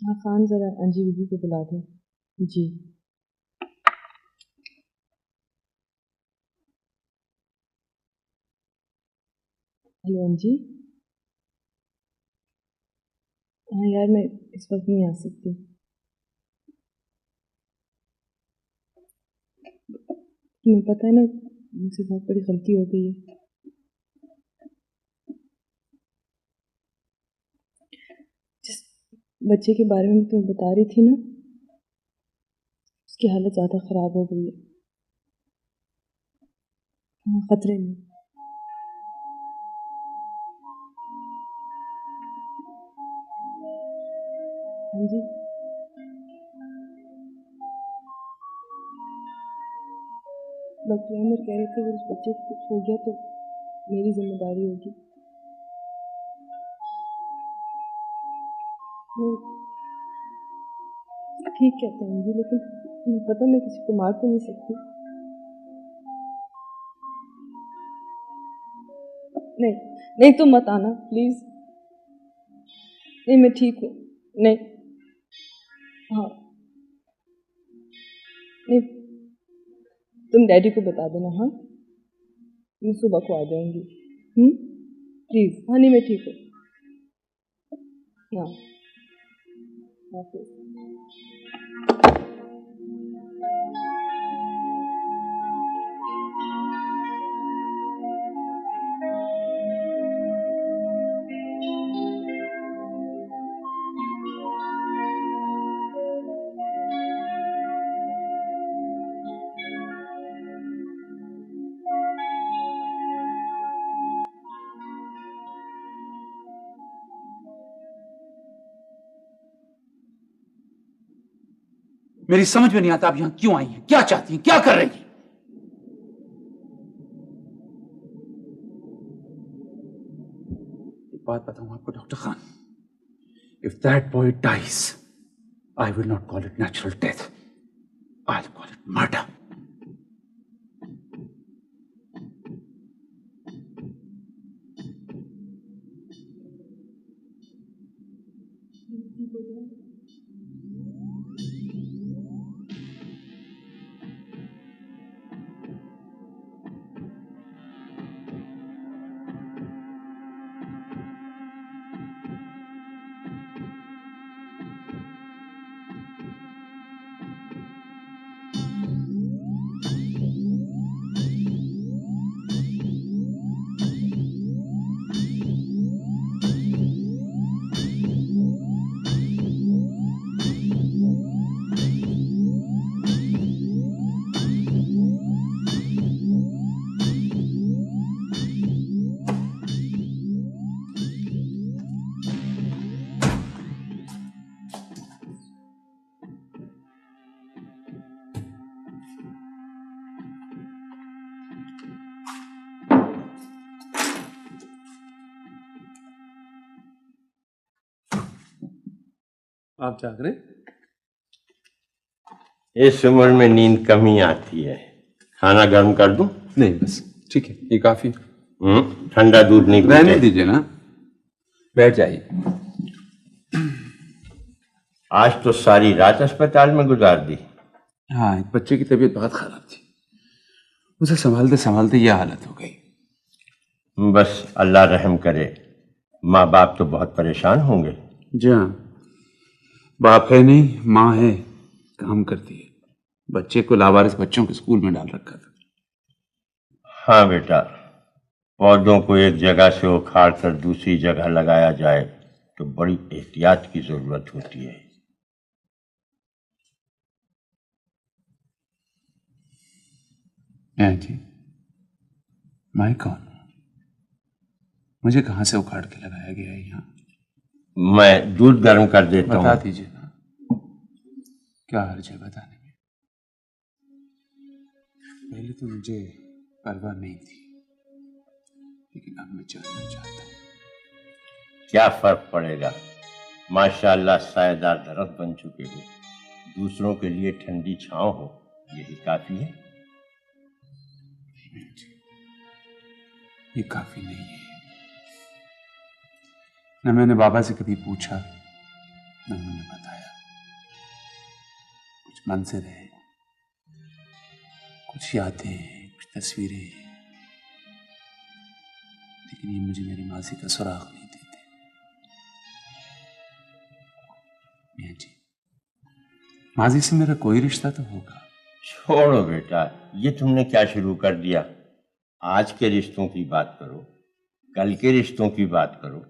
हाँ खान, जरा अंजी बीबी को बुला दो। जी। हेलो अंजी। हाँ यार, मैं इस वक्त नहीं आ सकती। तुम्हें पता है ना, मुझसे बहुत बड़ी गलती हो गई है। जिस बच्चे के बारे में तुम्हें बता रही थी ना, उसकी हालत ज़्यादा ख़राब हो गई है। हाँ, खतरे में। हाँ जी। डॉक्टर अहमद कह रहे थे अगर उस बच्चे को कुछ हो गया तो मेरी जिम्मेदारी होगी। वो ठीक कहते हैं जी, लेकिन तुम्हें पता मैं किसी को मार तो नहीं सकती। नहीं नहीं, तुम मत आना प्लीज। नहीं, मैं ठीक हूँ। नहीं। हाँ। नहीं, तुम डैडी को बता देना। हाँ, मैं सुबह को आ जाऊंगी। प्लीज। हाँ, नहीं मैं ठीक हूँ। हाँ। हाफिज़। मेरी समझ में नहीं आता आप यहां क्यों आई हैं, क्या चाहती हैं, क्या कर रही हैं? एक बात बताऊं आपको doctor Khan, if that boy dies I will not call it natural death, I will call it murder. आप जाग रहे? इस उम्र में नींद कम ही आती है। खाना गर्म कर दूं? नहीं बस ठीक है, ये काफी। ठंडा दूध नहीं पीते? रहने दीजिए ना, बैठ जाइए। आज तो सारी रात अस्पताल में गुजार दी। हाँ, एक बच्चे की तबीयत बहुत खराब थी, उसे संभालते संभालते ये हालत हो गई। बस अल्लाह रहम करे। माँ बाप तो बहुत परेशान होंगे। जी हाँ, बाप है नहीं, माँ है, काम करती है। बच्चे को लावारिस बच्चों के स्कूल में डाल रखा था। हाँ बेटा, पौधों को एक जगह से उखाड़ कर दूसरी जगह लगाया जाए तो बड़ी एहतियात की जरूरत होती है। जी, मैं कौन? मुझे कहां से उखाड़ के लगाया गया है यहाँ? मैं दूध गर्म कर देता हूँ। बता दीजिए ना, क्या हर्ज है बताने में? पहले तो मुझे परवाह नहीं थी, लेकिन अब मैं जानना चाहता हूँ। क्या फर्क पड़ेगा, माशाल्लाह सायेदार दरख्त बन चुके हो। दूसरों के लिए ठंडी छांव हो, यही काफी है। ये काफी नहीं है। न मैंने बाबा से कभी पूछा, न उन्होंने बताया। कुछ मन से रहे, कुछ यादें, कुछ तस्वीरें, लेकिन ये मुझे मेरी माजी का सुराग नहीं देते। मियां जी, माजी से मेरा कोई रिश्ता तो होगा। छोड़ो बेटा, ये तुमने क्या शुरू कर दिया। आज के रिश्तों की बात करो, कल के रिश्तों की बात करो।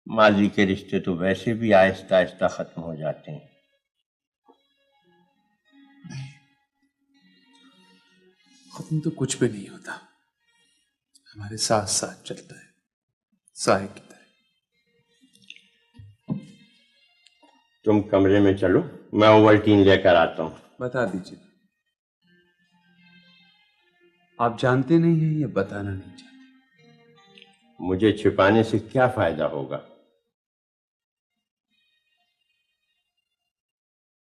माजी के रिश्ते तो वैसे भी आहिस्ता आहिस्ता खत्म हो जाते हैं। खत्म तो कुछ भी नहीं होता, हमारे साथ साथ चलता है, साए की तरह। तुम कमरे में चलो, मैं ओवल्टीन लेकर आता हूँ। बता दीजिए। आप जानते नहीं हैं या बताना नहीं चाहते? मुझे छिपाने से क्या फायदा होगा।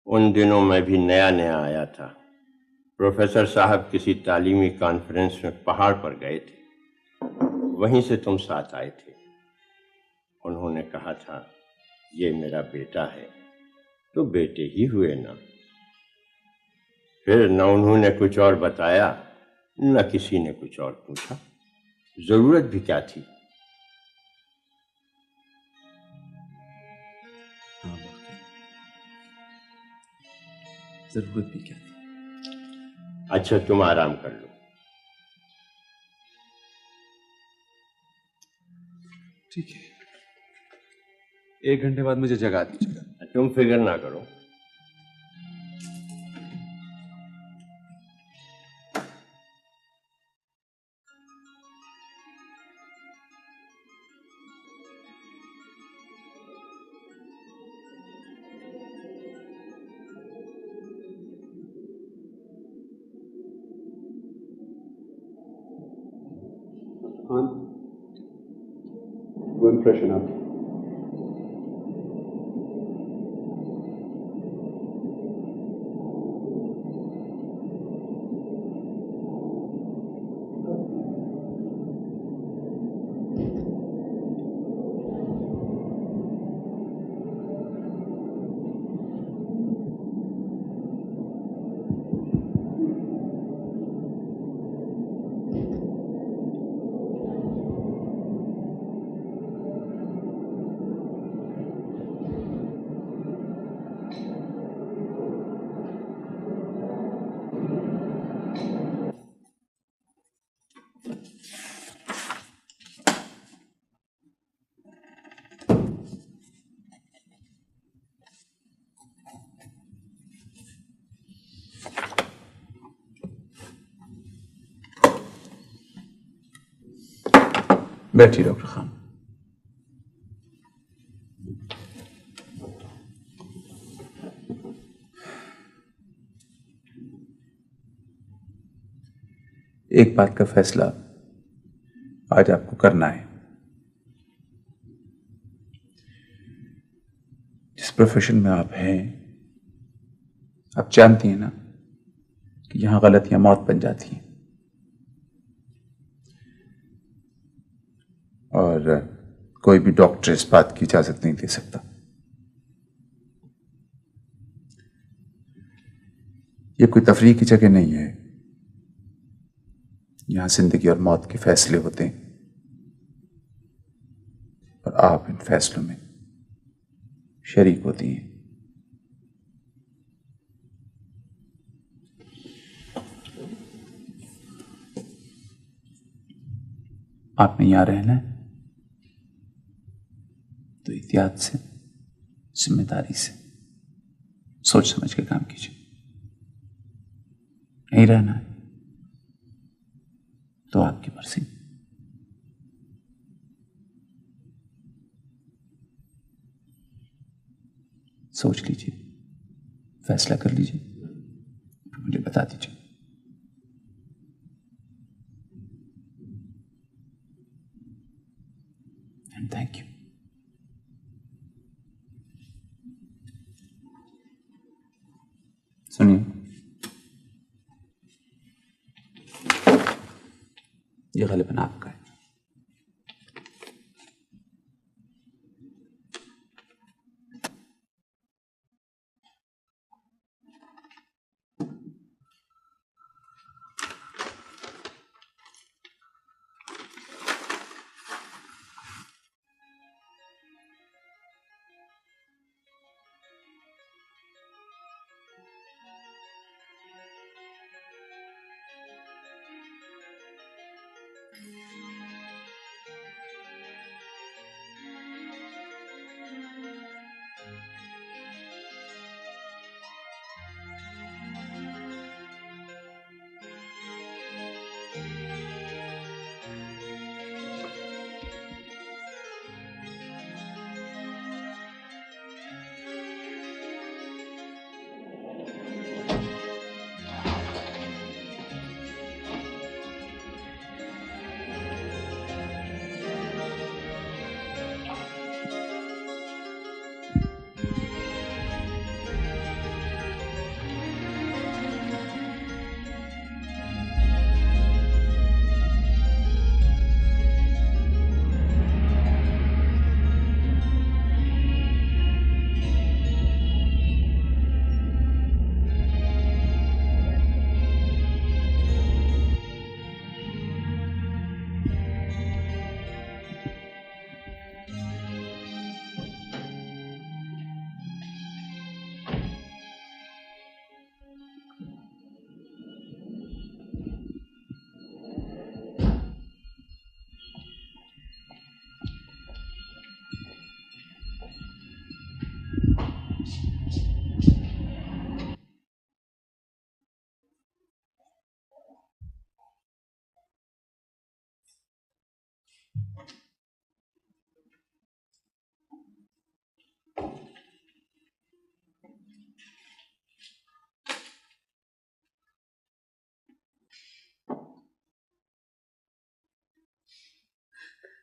उन दिनों मैं भी नया नया आया था। प्रोफेसर साहब किसी तालीमी कॉन्फ्रेंस में पहाड़ पर गए थे, वहीं से तुम साथ आए थे। उन्होंने कहा था ये मेरा बेटा है, तो बेटे ही हुए ना। फिर न उन्होंने कुछ और बताया, न किसी ने कुछ और पूछा। जरूरत भी क्या थी। जरूरत भी क्या थी। अच्छा, तुम आराम कर लो। ठीक है, 1 घंटे बाद मुझे जगा दीजिएगा। तुम फिक्र ना करो। Go and freshen up. बैठिए डॉक्टर खान। एक बात का फैसला आज आपको करना है। जिस प्रोफेशन में आप हैं, आप जानती हैं ना कि यहां गलतियां मौत बन जाती हैं। और कोई भी डॉक्टर इस बात की इजाजत नहीं दे सकता। यह कोई तफरीह की जगह नहीं है। यहां जिंदगी और मौत के फैसले होते हैं और आप इन फैसलों में शरीक होती हैं। आपने यहां रहना है तो एहतियात से, जिम्मेदारी से, सोच समझ के काम कीजिए। नहीं रहना है तो आपकी मर्जी। सोच लीजिए, फैसला कर लीजिए, मुझे बता दीजिए। And thank you. सुनिए, ये ग़ालिबन आपका है।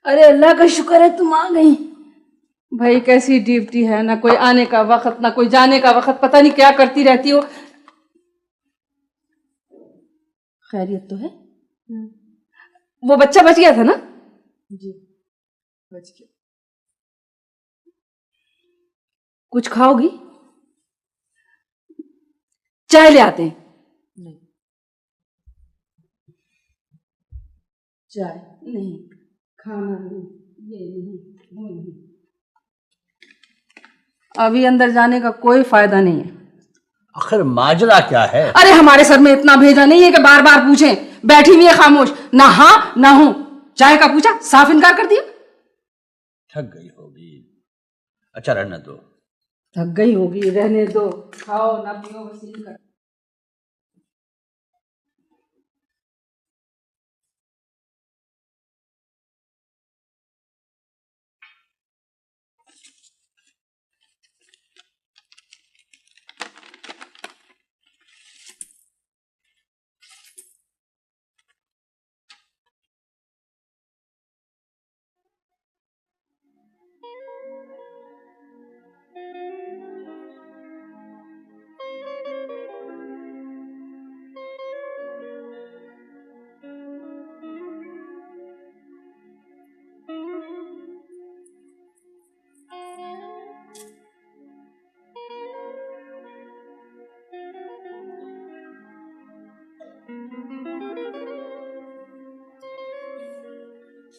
अरे अल्लाह का शुक्र है तुम आ गई। भाई कैसी ड्यूटी है, ना कोई आने का वक्त ना कोई जाने का वक्त, पता नहीं क्या करती रहती हो। खैरियत तो है? वो बच्चा बच गया था ना? जी बच गया। कुछ खाओगी? चाय ले आते हैं। नहीं चाय नहीं, खाना नहीं, ये नहीं, वो नहीं। अभी अंदर जाने का कोई फायदा नहीं है। आखिर माजरा क्या है? अरे हमारे सर में इतना भेजा नहीं है कि बार बार पूछें। बैठी हुई है खामोश, ना हाँ ना हूं। चाय का पूछा, साफ इनकार कर दिया। थक गई होगी। अच्छा रहने दो। थक गई होगी, रहने दो। खाओ ना पियो, बस यही कर।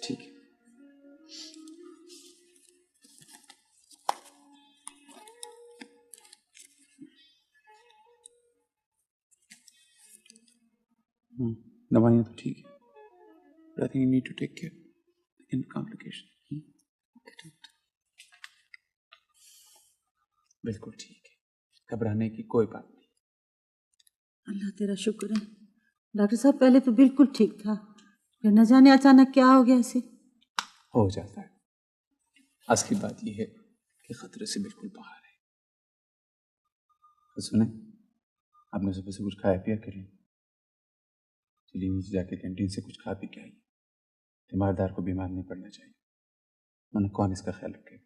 ठीक है। दवाइयाँ तो ठीक है, but I think you need to take care in complication. बिल्कुल ठीक है, घबराने की कोई बात नहीं। अल्लाह तेरा शुक्र है। डॉक्टर साहब पहले तो बिल्कुल ठीक था, फिर न जाने अचानक क्या हो गया इसे। हो जाता है। असली बात यह है कि खतरे से बिल्कुल बाहर है। तो सुने, आपने सुबह से कुछ खाया पिया करें, चलिए नीचे जाके कैंटीन से कुछ खा पी के आइए। तीमारदार को बीमार नहीं पड़ना चाहिए, वरना कौन इसका ख्याल रखेगा?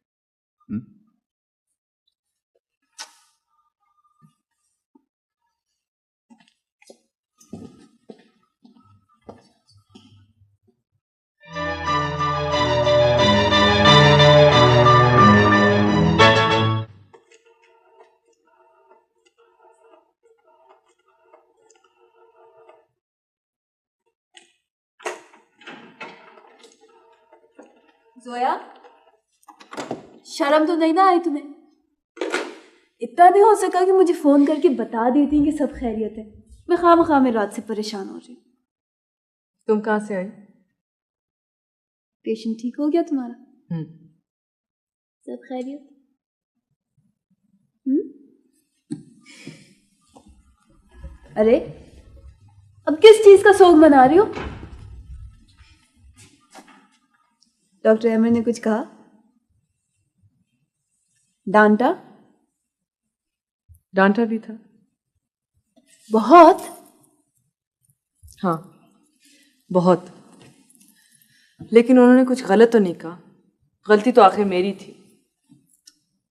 जोया, शर्म तो नहीं ना आई तुम्हें? इतना नहीं हो सका कि मुझे फोन करके बता देती कि सब खैरियत है? मैं खामखा में रात से परेशान हो रही हूँ। तुम कहाँ से आई? पेशेंट ठीक हो गया तुम्हारा? सब खैरियत? अरे अब किस चीज का शौक मना रही हो? डॉक्टर अहमद ने कुछ कहा? डांटा? डांटा भी था। बहुत? हाँ, बहुत। लेकिन उन्होंने कुछ गलत तो नहीं कहा। गलती तो आखिर मेरी थी।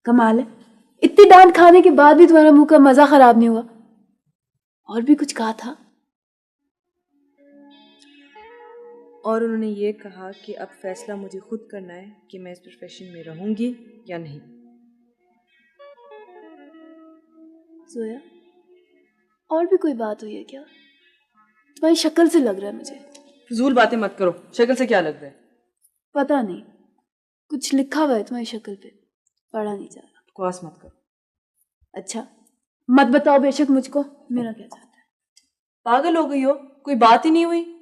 कमाल है, इतनी डांट खाने के बाद भी तुम्हारा मुंह का मजा खराब नहीं हुआ। और भी कुछ कहा था? और उन्होंने ये कहा कि अब फैसला मुझे खुद करना है कि मैं इस प्रोफेशन में रहूंगी या नहीं। सोया, और भी कोई बात हुई है क्या? तुम्हारी शक्ल से लग रहा है मुझे। फजूल बातें मत करो। शक्ल से क्या लग रहा है? पता नहीं, कुछ लिखा हुआ है तुम्हारी शक्ल पे, पढ़ा नहीं जा रहा। बकवास मत करो। अच्छा मत बताओ बेशक मुझको, मेरा क्या चाहता है? पागल हो गई हो? कोई बात ही नहीं हुई।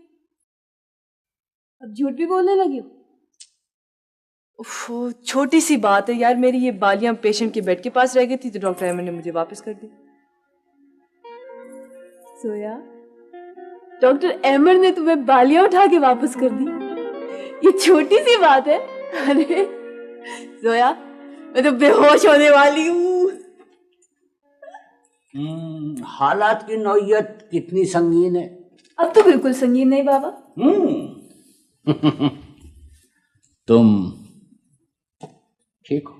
अब झूठ भी बोलने लगी हो? उफ, छोटी सी बात है यार। मेरी ये बालियां पेशेंट के बेड के पास रह गई थी तो डॉक्टर अहमद ने मुझे वापस कर दी। सोया, डॉक्टर अहमद ने तुम्हें बालियां उठा के वापस कर दी? ये छोटी सी बात है? अरे सोया, मैं तो बेहोश होने वाली हूँ। हालात की नौयत कितनी संगीन है। अब तो बिल्कुल संगीन नहीं बाबा। तुम ठीक हो?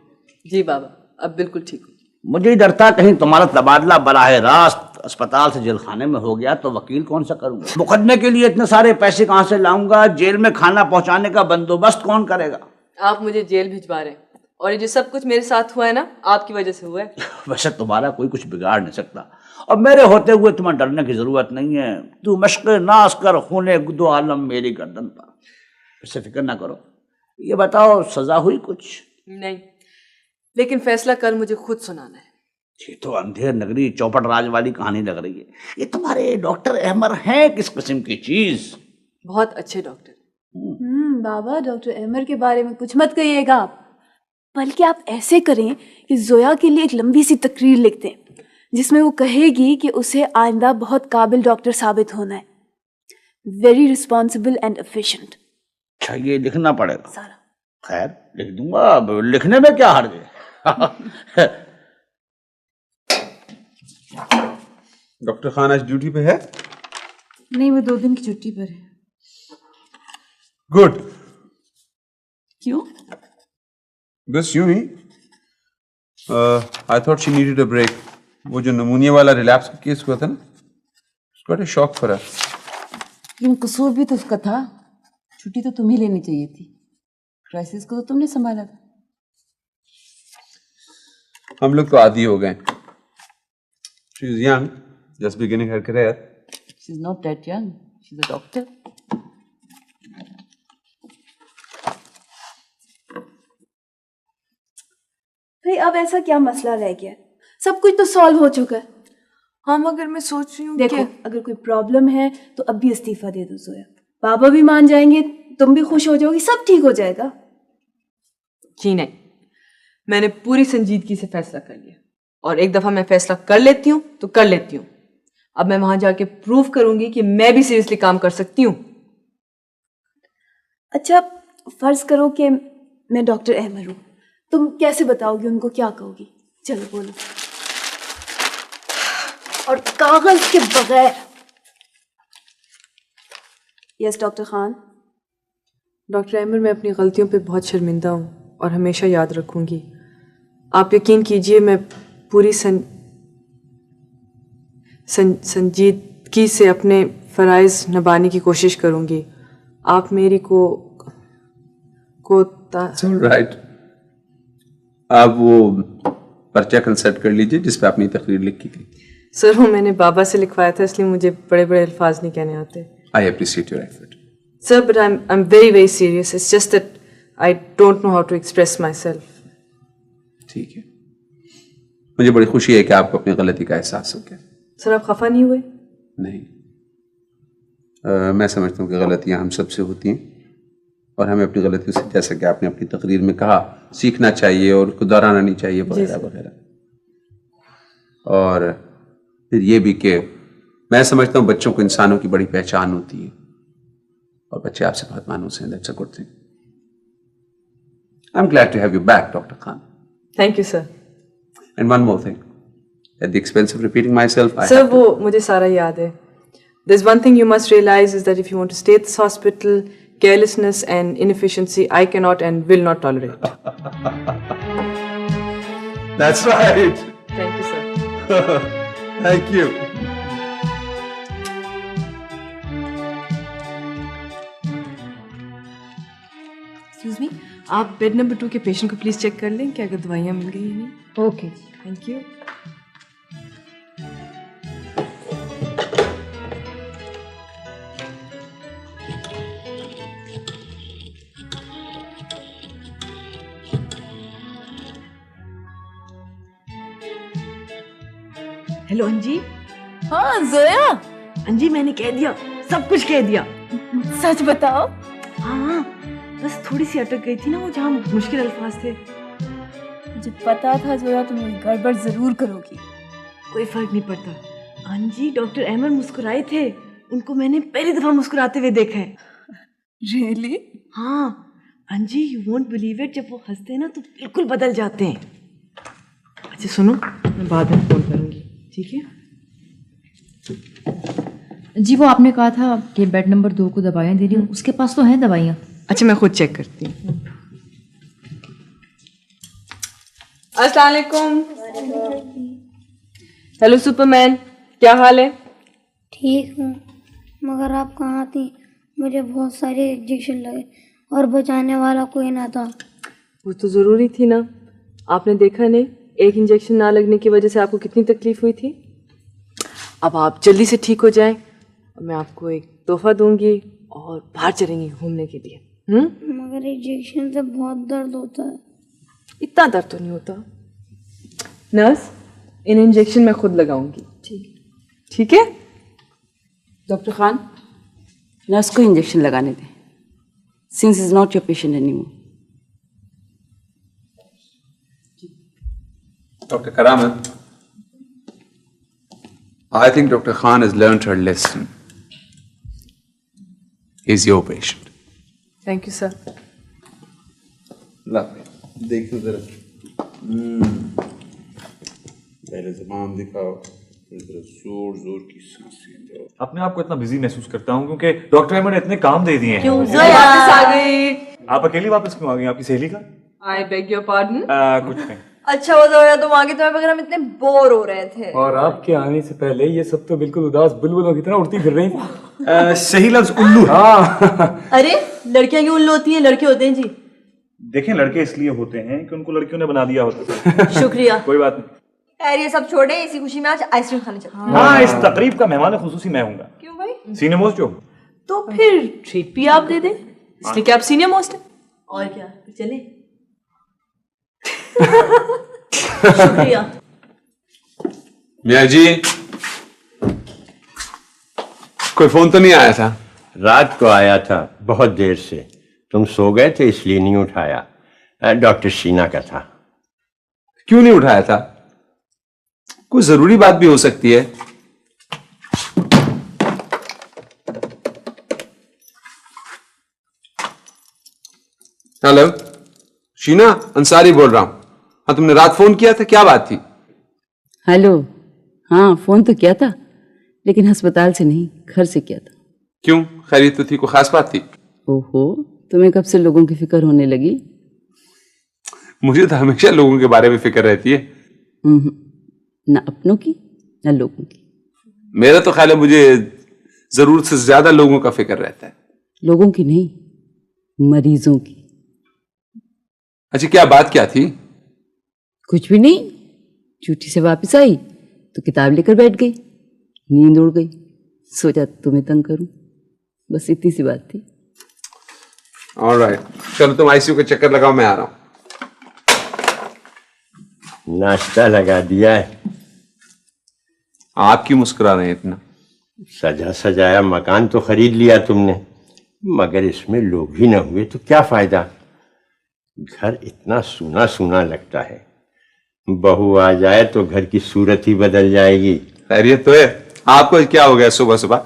जी बाबा, अब बिल्कुल ठीक हो। मुझे डर था कहीं तुम्हारा तबादला बराह रास्त अस्पताल से जेल खाने में हो गया तो वकील कौन सा करूंगा? मुकदमे के लिए इतने सारे पैसे कहां से लाऊंगा? जेल में खाना पहुंचाने का बंदोबस्त कौन करेगा? आप मुझे जेल भिजवा रहे हैं और ये जो सब कुछ मेरे साथ हुआ है ना, आपकी वजह से हुआ है। वैसे तुम्हारा कोई कुछ बिगाड़ नहीं सकता और मेरे होते हुए तुम्हें डरने की जरूरत नहीं है। तू मश्क नाश कर खूने गुदो आलम मेरी गर्दन पर। इससे फिक्र ना करो। ये बताओ सजा हुई कुछ? नहीं, लेकिन फैसला कल मुझे खुद सुनाना है। ये तो अंधेर नगरी चौपट राज वाली कहानी लग रही है। ये तुम्हारे डॉक्टर अहमद हैं किस किस्म की चीज? बहुत अच्छे डॉक्टर। बाबा, डॉक्टर अहमद के बारे में कुछ मत कहिएगा आप। बल्कि आप ऐसे करें कि जोया के लिए एक लंबी सी तकरीर लिख दें जिसमें वो कहेगी कि उसे आइंदा बहुत काबिल डॉक्टर साबित होना है। Very responsible and efficient. अच्छा, ये लिखना पड़ेगा सारा? खैर लिख दूंगा। अब लिखने में क्या हर्ज है? डॉक्टर खान आज ड्यूटी पे है? नहीं, वो 2 दिन की छुट्टी पर है। गुड। क्यों? बस यूं ही। I thought she needed a break. वो जो नमूनिया वाला रिलैप्स का केस हुआ था ना, उसका एक शॉक फॉर हर। लेकिन कसूर भी तो उसका था। छुट्टी तो तुम्हें लेनी चाहिए थी। क्राइसिस को तो तुमने संभाला था। हम लोग तो आदी हो गए। She is young, just beginning her career. She is not that young, she is a doctor. भाई अब ऐसा क्या मसला रह गया? सब कुछ तो सॉल्व हो चुका है। हाँ, मगर मैं सोच रही हूँ देखो, अगर कोई प्रॉब्लम है तो अब भी इस्तीफा दे दो जोया। बाबा भी मान जाएंगे, तुम भी खुश हो जाओगी, सब ठीक हो जाएगा। जी नहीं, मैंने पूरी संजीदगी से फैसला कर लिया और एक दफा मैं फैसला कर लेती हूँ तो कर लेती हूँ। अब मैं वहां जाके प्रूव करूंगी कि मैं भी सीरियसली काम कर सकती हूँ। अच्छा फर्ज करो कि मैं डॉक्टर अहमद हूँ, तुम कैसे बताओगी उनको, क्या कहोगी? चलो बोलो। और कागज के बगैर। Yes doctor Khan. Doctor Ahmad, मैं अपनी गलतियों पे बहुत शर्मिंदा हूँ और हमेशा याद रखूंगी। आप यकीन कीजिए, मैं पूरी संजीदगी से अपने फ़राइज़ निभाने की कोशिश करूंगी। आप मेरी राइट। आप वो पर्चा कंसल्ट कर लीजिए जिस पे आपने तकरीर लिखी थी। सर, वो मैंने बाबा से लिखवाया था, इसलिए मुझे बड़े बड़े अल्फाज नहीं कहने आते। I appreciate your effort. Sir, but I am very very serious. It's just that I don't know how to express myself. ठीक है, मुझे बड़ी खुशी है कि आपको अपनी गलती का एहसास हो गया। सर आप खफा नहीं हुए? नहीं, मैं समझता हूँ कि गलतियाँ हम सबसे होती हैं और हमें अपनी गलतियों से, जैसा कि आपने अपनी तकरीर में कहा, सीखना चाहिए और उसको दोहराना नहीं चाहिए वगैरह वगैरह। और फिर ये भी कि मैं समझता हूँ बच्चों को इंसानों की बड़ी पहचान होती है और बच्चे आपसे बहुत मानूस हैं। That's a good thing. I'm glad to have you back, Dr. Khan. Thank you, sir. And one more thing. At the expense of repeating myself, I Sir, have to... वो मुझे सारा याद है. There's one thing you must realize is that if you want to stay at this hospital, carelessness and inefficiency I cannot and will not tolerate. That's right. Thank you, sir. Thank you. Excuse me, आप bed number 2 के patient को please check कर लें कि अगर दवाइयाँ मिल गई हैं। Okay ji. Thank you. Hello Anji. हाँ जोया, अंजी मैंने कह दिया, सब कुछ कह दिया। सच बताओ। हाँ, बस थोड़ी सी अटक गई थी ना वो जहाँ मुश्किल अल्फाज थे। मुझे पता था जोया तुम गड़बड़ जरूर करोगी। कोई फर्क नहीं पड़ता। अंजी डॉक्टर अहमद मुस्कुराए थे, उनको मैंने पहली दफा मुस्कुराते हुए देखा है। रियली? हाँ अंजी, यू वोंट बिलीव इट, जब वो हंसते हैं ना तो बिल्कुल बदल जाते हैं। अच्छा सुनो, मैं बाद में फोन करूंगी, ठीक है? जी वो आपने कहा था कि बेड नंबर 2 को दवाइयाँ दे रही हूँ, उसके पास तो हैं दवाइयाँ। अच्छा मैं खुद चेक करती हूँ। अस्सलाम वालेकुम। हेलो सुपरमैन, क्या हाल है? ठीक हूँ, मगर आप कहाँ थी? मुझे बहुत सारे इंजेक्शन लगे और बचाने वाला कोई ना था। वो तो ज़रूरी थी ना, आपने देखा नहीं एक इंजेक्शन ना लगने की वजह से आपको कितनी तकलीफ हुई थी। अब आप जल्दी से ठीक हो जाएं और मैं आपको एक तोहफा दूंगी और बाहर चलेंगे घूमने के लिए। मगर इंजेक्शन से बहुत दर्द होता है। इतना दर्द तो नहीं होता। नर्स, इन इंजेक्शन मैं खुद लगाऊंगी। ठीक है? डॉक्टर खान, नर्स को इंजेक्शन लगाने दें, since is not your patient anymore. Dr. Karamat, I think Dr. Khan has learned her lesson. He's your patient. Thank you sir. Lovely. देखो जरा, पहले ज़बान दिखाओ, फिर जरा जोर जोर की सांसें लो। अपने आप को इतना बिजी महसूस करता हूँ क्योंकि डॉक्टर अहमद ने इतने काम दे दिए हैं। वापस आ गई। आप अकेली वापस क्यों आ गई? आपकी सहेली का? I beg your pardon. कुछ नहीं। अच्छा वो जोया, तुम आगे तुम्हें बगैर हम इतने बोर हो रहे थे। और आपके आने से पहले ये सब तो बिल्कुल उदास बुलबुलों की तरह उड़ती फिर रही थी। सही लफ्ज उल्लू। हाँ। अरे लड़कियां क्यों उल्लू होती हैं? लड़के होते हैं जी। देखें, लड़के इसलिए होते हैं कि उनको लड़कियों ने बना दिया होता। शुक्रिया। कोई बात नहीं। यार ये सब छोड़े, इसी खुशी में आज आइसक्रीम खाने चलते हैं। हाँ, इस तकरीब का मेहमान खुसूसी मैं हूँगा। क्यों भाई? सीनियर मोस्ट जो। तो फिर ट्रीट भी आप दे दें, इसलिए कि आप सीनियर मोस्ट हैं। और क्या, चले? शुक्रिया। मियाँ जी, कोई फोन तो नहीं आया था? रात को आया था, बहुत देर से। तुम सो गए थे इसलिए नहीं उठाया। डॉक्टर शीना का था। क्यों नहीं उठाया था? कोई जरूरी बात भी हो सकती है। हेलो, शीना अंसारी बोल रहा हूं। हाँ, तुमने रात फोन किया था, क्या बात थी? हेलो, हाँ फोन तो किया था, लेकिन अस्पताल से नहीं, घर से किया था। क्यों, खैरियत तो थी? कोई खास बात थी? ओहो, तुम्हें कब से लोगों की फिक्र होने लगी? मुझे तो हमेशा लोगों के बारे में फिक्र रहती है। ना अपनों की ना लोगों की। मेरा तो ख्याल है मुझे जरूरत से ज्यादा लोगों का फिक्र रहता है। लोगों की नहीं, मरीजों की। अच्छा, क्या बात क्या थी? कुछ भी नहीं, ड्यूटी से वापस आई तो किताब लेकर बैठ गई, नींद उड़ गई, सोचा तुम्हें तंग करूं, बस इतनी सी बात थी। ऑलराइट, चलो तुम आईसीयू के चक्कर लगाओ, मैं आ रहा हूँ। नाश्ता लगा दिया है। आप क्यों मुस्कुरा रहे हैं इतना? सजा सजाया मकान तो खरीद लिया तुमने, मगर इसमें लोग ही न हुए तो क्या फायदा। घर इतना सूना सूना लगता है, बहू आ जाए तो घर की सूरत ही बदल जाएगी। खैरियत तो है? आपको क्या हो गया सुबह सुबह?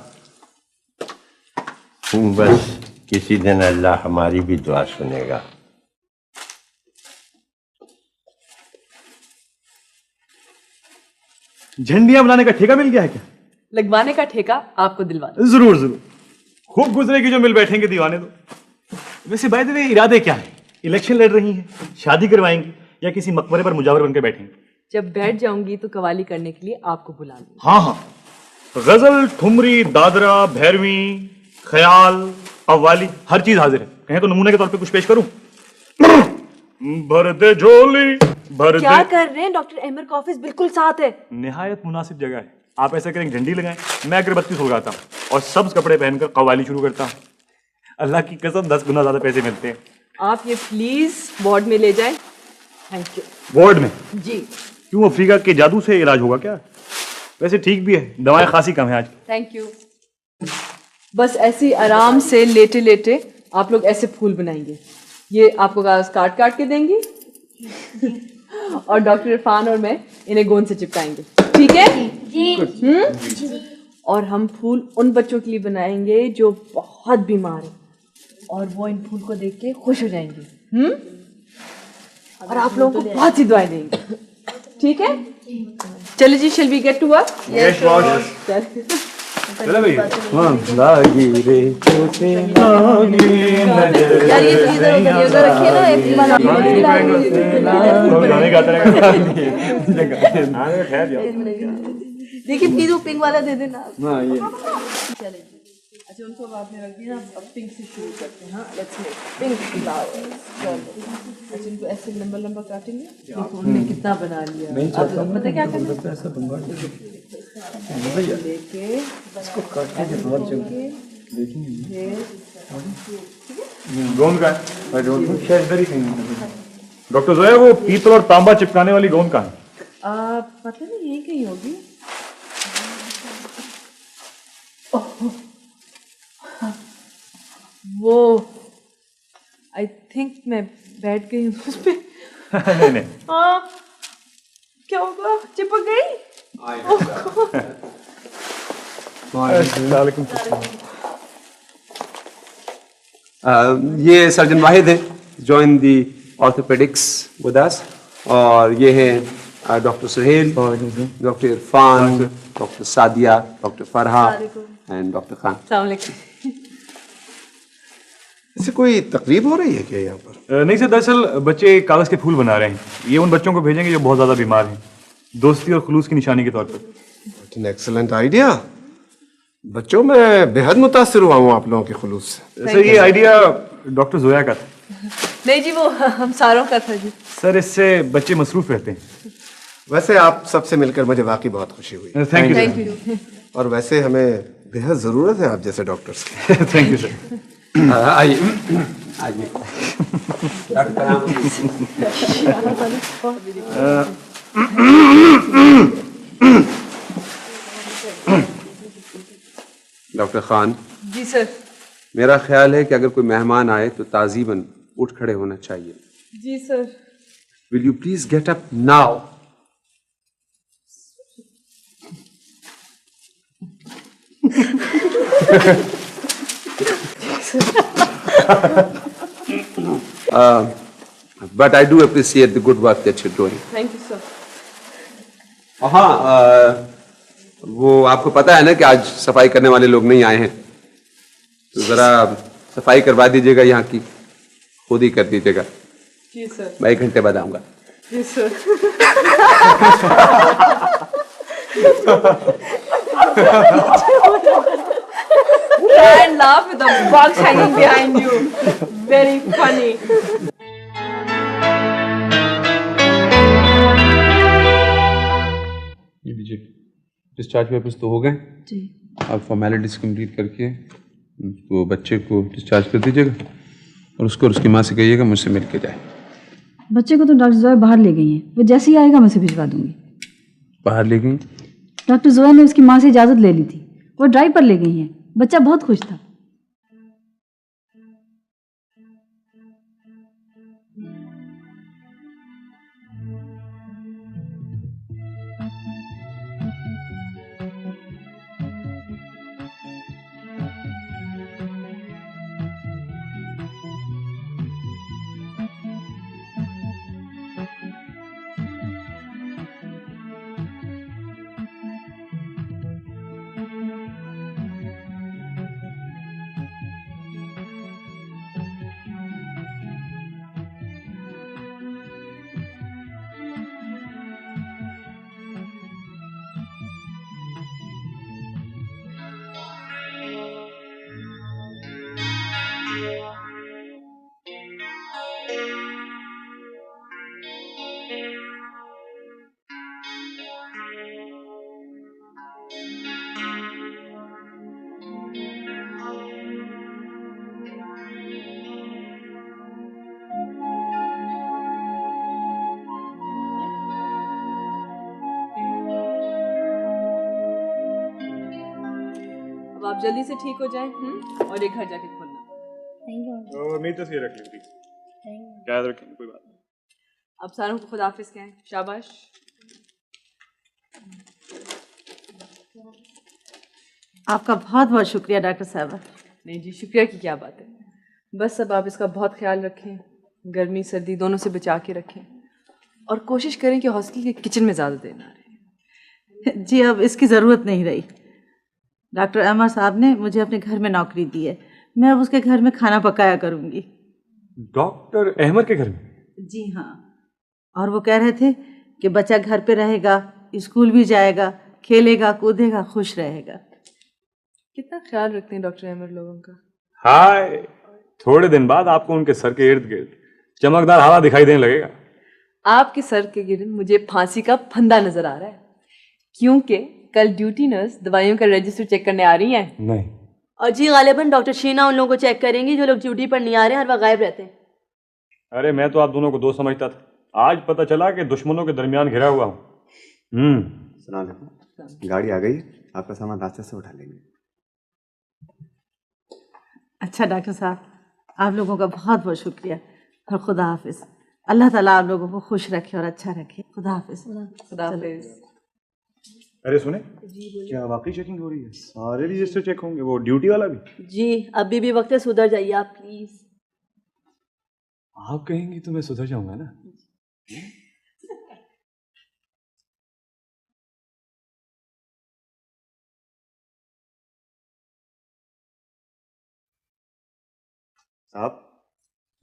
बस किसी दिन अल्लाह हमारी भी दुआ सुनेगा। झंडियां बनाने का ठेका मिल गया है क्या? लगवाने का ठेका आपको दिलवाना। जरूर जरूर, खूब गुजरेगी जो मिल बैठेंगे दीवाने तो। वैसे बाय द वे इरादे क्या है? इलेक्शन लड़ रही हैं, शादी करवाएंगी या किसी मकबरे पर मुजावर बनकर बैठेंगे? जब बैठ जाऊंगी तो कवाली करने के लिए आपको बुला लूंगी। हाँ हाँ, गजल, ठुमरी, दादरा, भैरवी, ख्याल, कव्वाली, हर चीज हाजिर है। कहें तो नमूने के तौर पे कुछ पेश करूं? भर दे झोली भर दे। क्या कर रहे हैं? डॉक्टर अहमर का ऑफिस बिल्कुल साथ है। निहायत मुनासिब जगह है। आप ऐसा करें, झंडी लगाएं, मैं अगरबत्ती सुलगाता हूँ और सब्ज कपड़े पहनकर कव्वाली शुरू करता हूँ। अल्लाह की कसम 10 गुना ज्यादा पैसे मिलते हैं। आप ये प्लीज वार्ड में ले जाएं। Thank you. वार्ड में? जी। क्यों, अफ्रीका के जादू से इलाज होगा क्या? वैसे ठीक भी है, दवाएं खासी कम है आज। Thank you. बस ऐसे ही आराम से लेटे लेटे आप लोग ऐसे फूल बनाएंगे। ये आपको कागज काट काट के देंगी और डॉक्टर इरफान और मैं इन्हें गोंद से चिपकाएंगे, ठीक है? जी। और हम फूल उन बच्चों के लिए बनाएंगे जो बहुत बीमार हैं और वो इन फूल को देख के खुश हो जाएंगे। और आप लोगों को बहुत सी दुआएं देंगे, ठीक है? चलो जी, shall we get to work? Yes boss. चलो भाई। लागी रे छोटे लागी नजर। यार ये तो इधर रखिए ना, एक गाने गाता रहेगा। देखिए प्लीज वो पिंक वाला दे देना। हां ये चलिए। अच्छा उनको बाद में रख दिया। अब पिंक से शुरू करते हैं। हाँ, लेट्स मेक पिंक फ्लावर्स। अच्छा इनको ऐसे लंबा लंबा काटेंगे। देखो उन्होंने कितना बना लिया। अब पता क्या करना है? ऐसा बनवा लेके इसको काटने के बाद जब देखेंगे गोंद का है। शायद इधर ही कहीं। डॉक्टर जोया, वो पीतल और तांबा चिपकाने वाली गोंद कहाँ है? पता नहीं, यही कहीं होगी। वो आई थिंक मैं बैठ गई हूँ उस पे। नहीं नहीं। हाँ, क्या होगा? चिपक गई। ये सर्जन वाहिद है, join the orthopaedics with us, और ये है doctor Suhail, doctor Irfan, doctor Sadia, doctor Farha and doctor Khan. अस्सलाम वालेकुम। इससे कोई तकलीफ हो रही है क्या यहाँ पर? नहीं सर, दरअसल बच्चे कागज के फूल बना रहे हैं। ये उन बच्चों को भेजेंगे जो बहुत ज्यादा बीमार हैं, दोस्ती और खुलूस की निशानी के तौर पर। An excellent idea. बच्चों, मैं बेहद मुतासिर हुआ हूँ आप लोगों के खुलूस से। सर ये आइडिया डॉक्टर जोया का था। नहीं जी, वो हम सारों का था जी। सर इससे बच्चे मसरूफ रहते हैं। वैसे आप सबसे मिलकर मुझे वाकई बहुत खुशी हुई। Thank you. और वैसे हमें बेहद जरूरत है आप जैसे डॉक्टर्स की। Thank you sir. आइए आइए। डॉक्टर खान। जी सर। मेरा ख्याल है कि अगर कोई मेहमान आए तो ताजीबन उठ खड़े होना चाहिए। जी sir. Will you please get up now? But I do appreciate the good work that you're doing. Thank you, sir. हाँ, वो आपको पता है ना कि आज सफाई करने वाले लोग नहीं आए हैं, तो जरा सफाई करवा दीजिएगा यहाँ की, खुद ही कर दीजिएगा। जी सर। मैं 1 घंटे बाद आऊँगा। जी sir. Try and laugh with the box hanging behind you. Very funny. ये लीजिए, डिस्चार्ज पेपर्स तो हो गए जी। आप फॉर्मेलिटीज कंप्लीट करके उसको बच्चे को डिस्चार्ज कर दीजिएगा। और उसको और उसकी माँ से कहिएगा मुझसे मिल के जाए। बच्चे को तो डॉक्टर जोया बाहर ले गई हैं, वो जैसे ही आएगा मैं उसे भिजवा दूंगी। बाहर ले गई? डॉक्टर जोया ने उसकी माँ से इजाजत ले ली थी, वो ड्राइव पर ले गई हैं। बच्चा बहुत खुश था। अब आप जल्दी से ठीक हो जाएं, और एक घर जाके खोलना। और मेरी तस्वीर रख ली, याद रखेंगे, कोई बात नहीं। अब सारों को खुदा हाफिज कहें। शाबाश। आपका बहुत बहुत शुक्रिया डॉक्टर साहब। नहीं जी, शुक्रिया की क्या बात है। बस अब आप इसका बहुत ख्याल रखें, गर्मी सर्दी दोनों से बचा के रखें, और कोशिश करें कि हॉस्टल के किचन में ज़्यादा देर ना रहे। जी अब इसकी ज़रूरत नहीं रही। डॉक्टर अहमर साहब ने मुझे अपने घर में नौकरी दी है, मैं अब उसके घर में खाना पकाया करूँगी। डॉक्टर अहमर के घर में? जी हाँ, और वो कह रहे थे कि बच्चा घर पे रहेगा, स्कूल भी जाएगा, खेलेगा कूदेगा, खुश रहेगा। कितना ख्याल रखते हैं डॉक्टर अहमर लोगों का। हाय, थोड़े दिन बाद आपको उनके सर के इर्द गिर्द चमकदार हवा दिखाई देने लगेगा। आपके सर के गिर्द मुझे फांसी का फंदा नजर आ रहा है, क्योंकि कल ड्यूटी नर्स दवाइयों का रजिस्टर चेक करने आ रही हैं। नहीं। और जी गालिबन डॉक्टर शीना उन लोगों को चेक करेंगी जो लोग ड्यूटी पर नहीं आ रहे हैं और वह गायब रहते हैं। अरे मैं तो आप दोनों को दोस्त समझता था, आज पता चला कि दुश्मनों के दरमियान घिरा हुआ हूँ। सुना लेते, गाड़ी आ गई, आपका सामान रास्ते से उठा लेंगे। अच्छा डॉक्टर साहब, आप लोगों का बहुत बहुत शुक्रिया, और खुदा हाफिज। अल्लाह ताला आप लोगों को खुश रखे और अच्छा रखे। खुदा हाफिज। खुदा हाफिज। अरे सुने, क्या वाकई चेकिंग हो रही है? सारे रजिस्टर चेक होंगे, वो ड्यूटी वाला भी? जी अभी भी वक्त है, सुधर जाइए आप प्लीज। आप कहेंगी तो मैं सुधर जाऊंगा ना। साहब,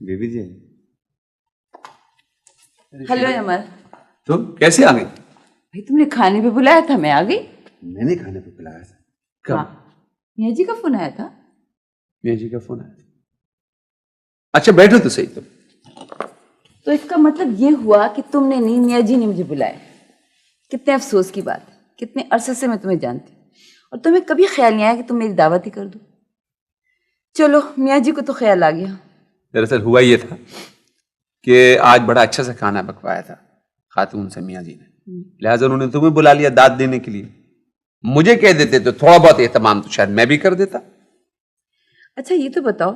बीबी जी। हेलो अमर। तुम कैसे आ गई? भाई तुमने खाने पे बुलाया था, मैं आ गई। मैंने खाने पे बुलाया था। कब? मियाँ जी का फोन आया था। मियाँ जी का फोन आया? अच्छा बैठो तो सही तुम। तो इसका मतलब ये हुआ कि तुमने नहीं, मियाँ जी ने मुझे बुलाया। कितने अफसोस की बात, कितने अरसे से मैं तुम्हें जानती और तुम्हें कभी ख्याल नहीं आया कि तुम मेरी दावत ही कर दो। चलो मियाँ जी को तो ख्याल आ गया। दरअसल हुआ ये था कि आज बड़ा अच्छा सा खाना पकवाया था खातून से मियाँ जी ने, लिहाजा उन्होंने तुम्हें बुला लिया दाद देने के लिए। मुझे कह देते तो थोड़ा बहुत एहतमाम तो शायद मैं भी कर देता। अच्छा ये तो बताओ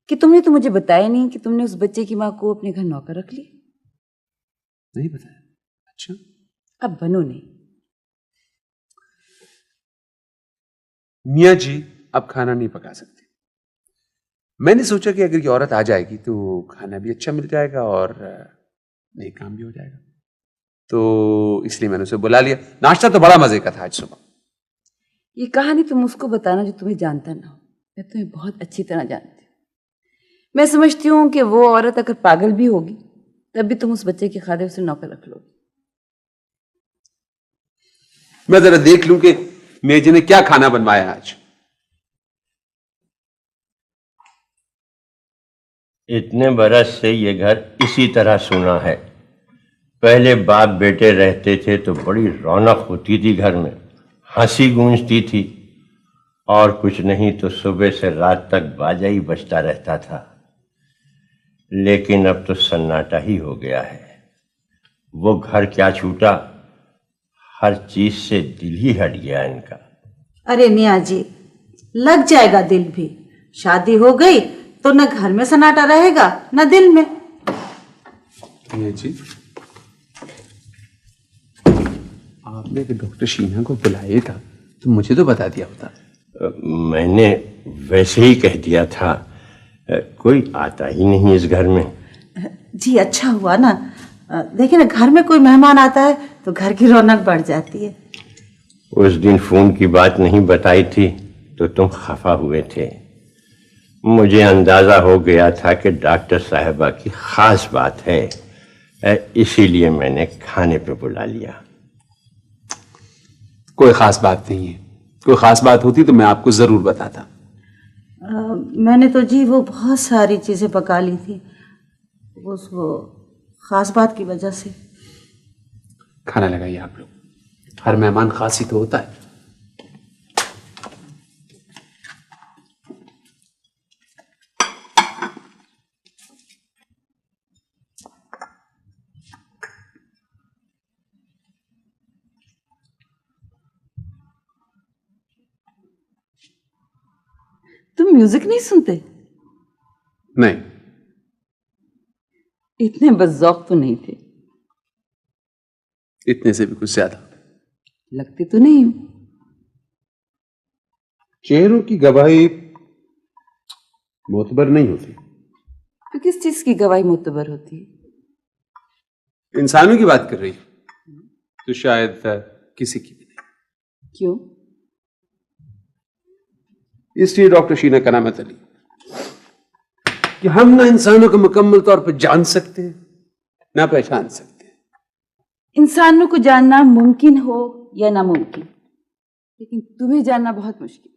कि तुमने तो मुझे बताया नहीं कि तुमने उस बच्चे की माँ को अपने घर नौकर रख लिया। नहीं बताया? अच्छा। अब बनो नहीं। मियाँ जी अब खाना नहीं पका सकते। मैंने सोचा कि अगर ये औरत आ जाएगी तो खाना भी अच्छा मिल जाएगा और नए काम भी हो जाएगा, तो इसलिए मैंने उसे बुला लिया। नाश्ता तो बड़ा मजे का था आज सुबह। ये कहानी तुम उसको बताना जो तुम्हें जानता ना हो। मैं तुम्हें बहुत अच्छी तरह जानती हूँ। मैं समझती हूँ कि वो औरत अगर पागल भी होगी तब भी तुम उस बच्चे के खातिर उसे नौकर रख लोगे। मैं जरा देख लूं कि मेजी ने क्या खाना बनवाया आज। इतने बरस से ये घर इसी तरह सुना है। पहले बाप बेटे रहते थे तो बड़ी रौनक होती थी घर में, हंसी गूंजती थी, और कुछ नहीं तो सुबह से रात तक बाजा ही बजता रहता था। लेकिन अब तो सन्नाटा ही हो गया है। वो घर क्या छूटा, हर चीज से दिल ही हट गया इनका। अरे मियाँ जी, लग जाएगा दिल भी। शादी हो गई तो न घर में सन्नाटा रहेगा न दिल में। मियाँ जी, आपने कि डॉक्टर शीना को बुलाया था तो मुझे तो बता दिया होता। मैंने वैसे ही कह दिया था, कोई आता ही नहीं इस घर में। जी अच्छा हुआ ना। देखिए ना, घर में कोई मेहमान आता है तो घर की रौनक बढ़ जाती है। उस दिन फोन की बात नहीं बताई थी तो तुम खफा हुए थे। मुझे अंदाजा हो गया था कि डॉक्टर साहिबा की खास बात है, इसीलिए मैंने खाने पे बुला लिया। कोई खास बात नहीं है। कोई खास बात होती तो मैं आपको जरूर बताता। मैंने तो जी वो बहुत सारी चीजें पका ली थी, उस वो खास बात की वजह से। खाना लगाइए आप लोग, हर मेहमान खास ही तो होता है। तुम म्यूजिक नहीं सुनते? नहीं। इतने बज़ौक़ तो नहीं थे। इतने से भी कुछ ज्यादा। लगती तो नहीं हूं। चेहरों की गवाही मोतबर नहीं होती। तो किस चीज की गवाही मोतबर होती है? इंसानों की बात कर रही तो शायद किसी की भी नहीं। क्यों? इसलिए डॉक्टर शीना करामत अली कि हम ना इंसानों को मुकम्मल तौर पर जान सकते हैं ना पहचान सकते हैं। इंसानों को जानना मुमकिन हो या नामुमकिन, लेकिन तुम्हें जानना बहुत मुश्किल।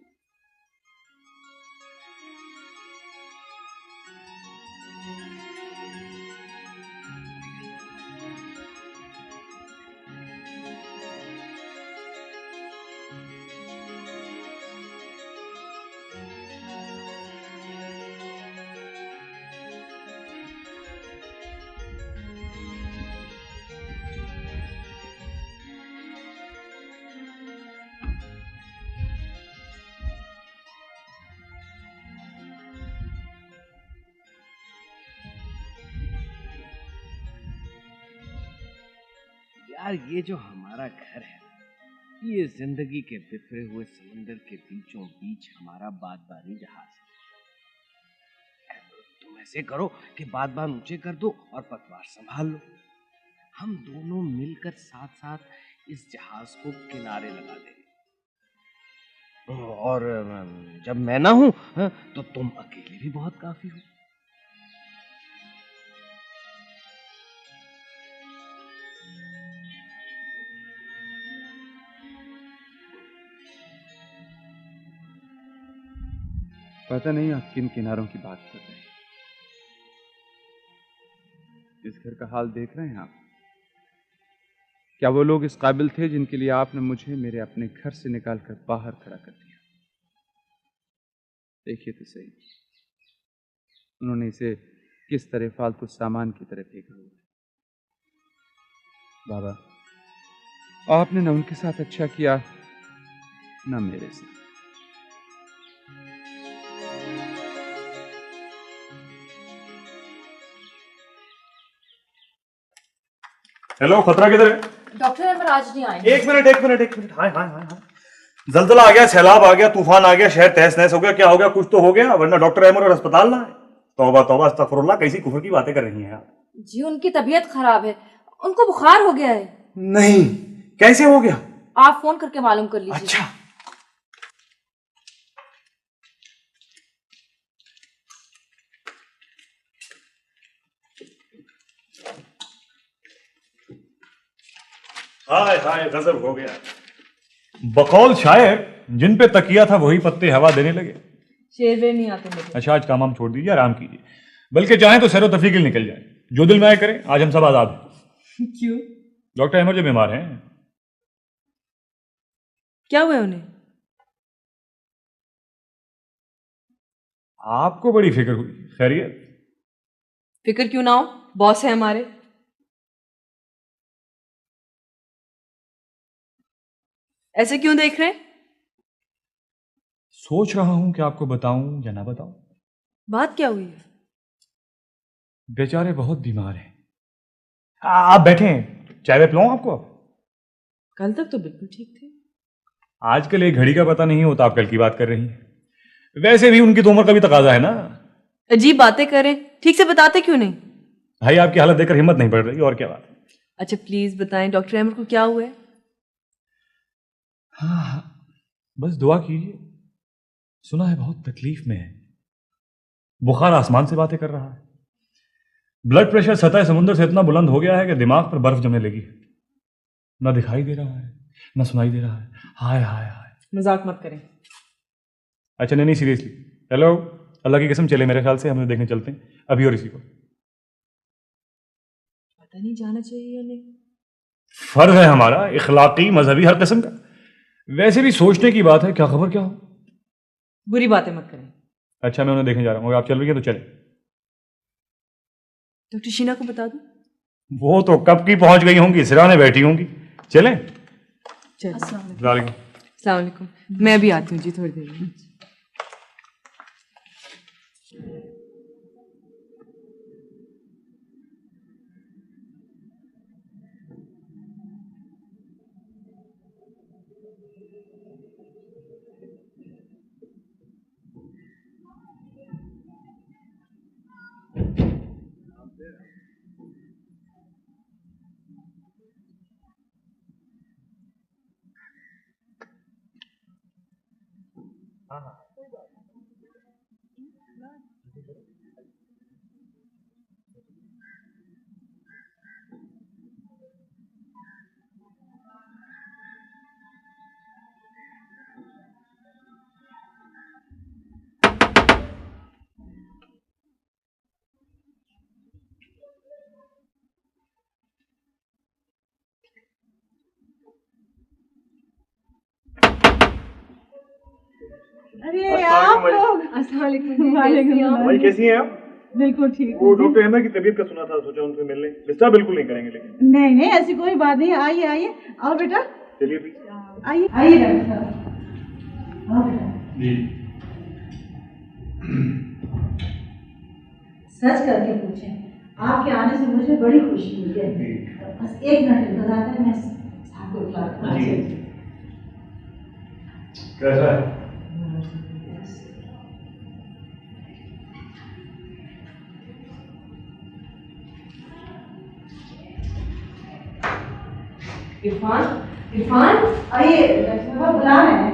यार ये जो हमारा घर है, ये जिंदगी के बिखरे हुए समंदर के बीचों बीच हमारा बादबानी जहाज है। तुम ऐसे करो कि बादबान ऊंचे कर दो और पतवार संभाल लो। हम दोनों मिलकर साथ साथ इस जहाज को किनारे लगा देंगे। और जब मैं ना हूं तो तुम अकेले भी बहुत काफी हो। पता नहीं आप किन किनारों की बात कर रहे हैं। इस घर का हाल देख रहे हैं आप? क्या वो लोग इस काबिल थे जिनके लिए आपने मुझे मेरे अपने घर से निकालकर बाहर खड़ा कर दिया? देखिए तो सही, उन्होंने इसे किस तरह फालतू सामान की तरह फेंका हुआ। बाबा, आपने न उनके साथ अच्छा किया न मेरे साथ। हेलो, खतरा किधर है? डॉक्टर अमर आज नहीं आए। एक मिनट। हाय हाय हाय हाय। जलजला आ गया, सैलाब आ गया, तूफान आ गया, शहर तहस नहस हो गया। क्या हो गया? कुछ तो हो गया, वरना डॉक्टर अहमद और अस्पताल ना है। तौबा तौबा अस्तगफुरुल्लाह, कैसी कुफर की बातें कर रही हैं आप? जी उनकी तबीयत खराब है, उनको बुखार हो गया है। नहीं, कैसे हो गया? आप फोन करके मालूम कर लीजिए। अच्छा। हाय हाय, गजब हो गया। बकौल शायर, जिन पे तकिया था वही पत्ते हवा देने लगे। शेर वे नहीं आते मुझे। अच्छा, आज काम हम छोड़ दीजिए, आराम कीजिए। बल्कि चाहें तो सैरो तफरी के लिए निकल जाए, जो दिल में आए करें। आज हम सब आजाद हैं। क्यों? डॉक्टर अहमद जो बीमार हैं। क्या हुआ उन्हें? आपको बड़ी फिक्र हुई, खैरियत? फिक्र क्यों ना हो, बॉस है हमारे। ऐसे क्यों देख रहे हैं? सोच रहा हूं कि आपको बताऊं या ना बताऊं। बात क्या हुई है? बेचारे बहुत बीमार हैं। आप बैठे हैं, चाय वे पिलाऊं आपको? कल तक तो बिल्कुल ठीक थे। आजकल एक घड़ी का पता नहीं होता। आप कल की बात कर रही हैं। वैसे भी उनकी तो उम्र का भी तकाजा है ना। अजीब बातें करें, ठीक से बताते क्यों नहीं? भाई आपकी हालत देखकर हिम्मत नहीं बढ़ रही, और क्या बात है। अच्छा प्लीज बताएं डॉक्टर अहमद को क्या हुआ है? हाँ, बस दुआ कीजिए। सुना है बहुत तकलीफ में है। बुखार आसमान से बातें कर रहा है। ब्लड प्रेशर सतह समुद्र से इतना बुलंद हो गया है कि दिमाग पर बर्फ जमने लगी। ना दिखाई दे रहा है, ना सुनाई दे रहा है। हाय हाय हाय। मजाक मत करें। अच्छा नहीं सीरियसली। हेलो, अल्लाह की कसम चले, मेरे ख्याल से हम लोग देखने चलते हैं अभी और इसी को। पता नहीं जाना चाहिए या नहीं। फर्ज है हमारा, इखलाकी मजहबी हर किस्म का। वैसे भी सोचने की बात है, क्या खबर क्या हो। बुरी बातें मत करें। अच्छा मैं उन्हें देखने जा रहा हूँ, अगर आप चल रही है तो चले। डॉक्टर शीना को बता दूं? वो तो कब की पहुंच गई होंगी, सिराने बैठी होंगी। चलें? चल। अस्सलाम वालेकुम। मैं भी आती हूँ जी थोड़ी देर में। अरे आप लोग। अस्सलाम वालेकुम। भाई कैसी हैं आप? बिल्कुल ठीक। वो डॉक्टर अहमद की तबीयत का सुना था, सोचा उनसे मिलने। डिस्टर्ब बिल्कुल नहीं करेंगे लेकिन। नहीं नहीं ऐसी कोई बात नहीं। आइए आइए, आओ बेटा। चलिए प्लीज। आइए आइए डॉक्टर साहब, आओ बेटा। जी। सच करके पूछें, आपके आने से मुझे बड़ी खुशी हुई है। बस एक मिनट इंतजार करें, मैं साहब को बुला जी। कैसा है? इरफान, इरफान आइए, डॉक्टर साहब बुला रहे हैं।